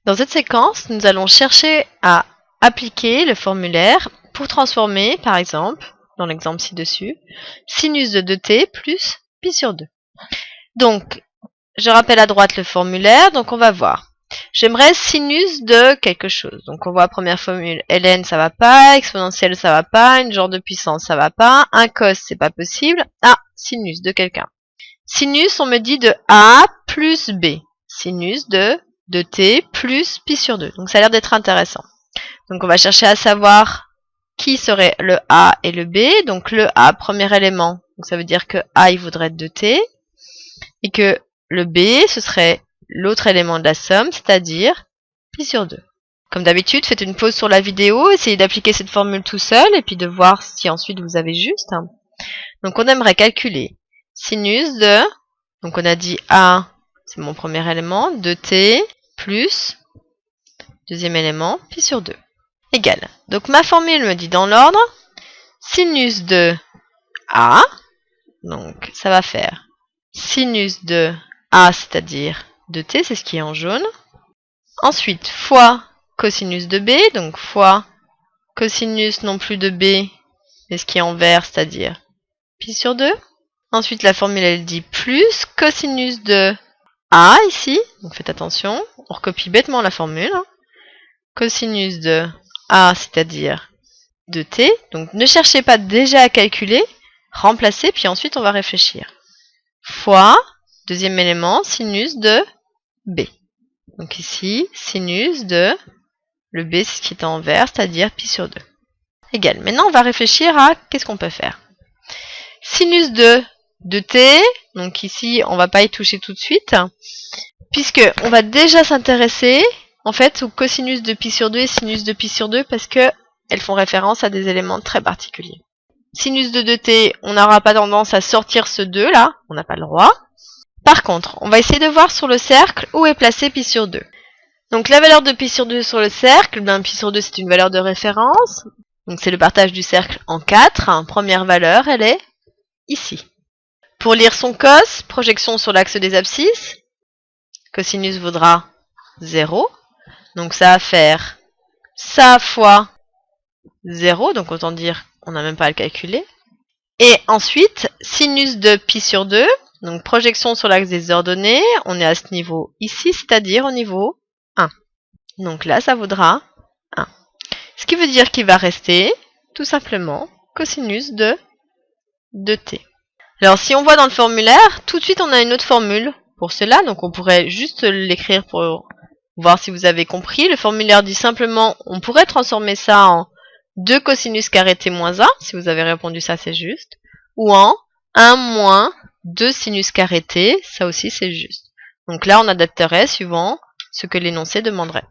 Dans cette séquence, nous allons chercher à appliquer le formulaire pour transformer, par exemple, dans l'exemple ci-dessus, sinus de 2t plus pi sur 2. Donc, je rappelle à droite le formulaire, donc on va voir. J'aimerais sinus de quelque chose. Donc on voit première formule, ln ça va pas, exponentielle ça va pas, une genre de puissance ça va pas, un cos c'est pas possible. Ah, sinus de quelqu'un. Sinus on me dit de a plus b. Sinus de t plus pi sur 2. Donc ça a l'air d'être intéressant. Donc on va chercher à savoir qui serait le a et le b. Donc le a, premier élément, donc ça veut dire que a il voudrait être 2t. Et que le b ce serait l'autre élément de la somme, c'est-à-dire pi sur 2. Comme d'habitude, faites une pause sur la vidéo, essayez d'appliquer cette formule tout seul, et puis de voir si ensuite vous avez juste. Donc on aimerait calculer sinus de, donc on a dit a, c'est mon premier élément, 2t plus, deuxième élément, pi sur 2, égale. Donc ma formule me dit dans l'ordre, sinus de a, donc ça va faire sinus de a, c'est-à-dire de t, c'est ce qui est en jaune. Ensuite, fois cosinus de b, donc fois cosinus non plus de b, mais ce qui est en vert, c'est-à-dire pi sur 2. Ensuite, la formule, elle dit plus cosinus de a, ici, donc faites attention, on recopie bêtement la formule. Cosinus de a, c'est-à-dire de t, donc ne cherchez pas déjà à calculer, remplacez, puis ensuite on va réfléchir. Fois, deuxième élément, sinus de b. Donc ici, sinus de, le b c'est ce qui est en vert, c'est-à-dire pi sur 2. Égal. Maintenant, on va réfléchir à qu'est-ce qu'on peut faire. Sinus de t, donc ici, on va pas y toucher tout de suite, puisque on va déjà s'intéresser, en fait, au cosinus de pi sur 2 et sinus de pi sur 2, parce que elles font référence à des éléments très particuliers. Sinus de 2t, on n'aura pas tendance à sortir ce 2 là, on n'a pas le droit. Par contre, on va essayer de voir sur le cercle où est placé pi sur 2. Donc la valeur de pi sur 2 sur le cercle, ben, pi sur 2 c'est une valeur de référence. Donc c'est le partage du cercle en 4. Première valeur, elle est ici. Pour lire son cos, projection sur l'axe des abscisses. Cosinus vaudra 0. Donc ça va faire ça fois 0. Donc autant dire on n'a même pas à le calculer. Et ensuite, sinus de pi sur 2. Donc projection sur l'axe des ordonnées, on est à ce niveau ici, c'est-à-dire au niveau 1. Donc là, ça vaudra 1. Ce qui veut dire qu'il va rester, tout simplement, cosinus de 2t. Alors si on voit dans le formulaire, tout de suite on a une autre formule pour cela, donc on pourrait juste l'écrire pour voir si vous avez compris. Le formulaire dit simplement, on pourrait transformer ça en 2 cosinus carré t moins 1, si vous avez répondu ça c'est juste, ou en 1 moins 2 sinus carré t, ça aussi c'est juste. Donc là on adapterait suivant ce que l'énoncé demanderait.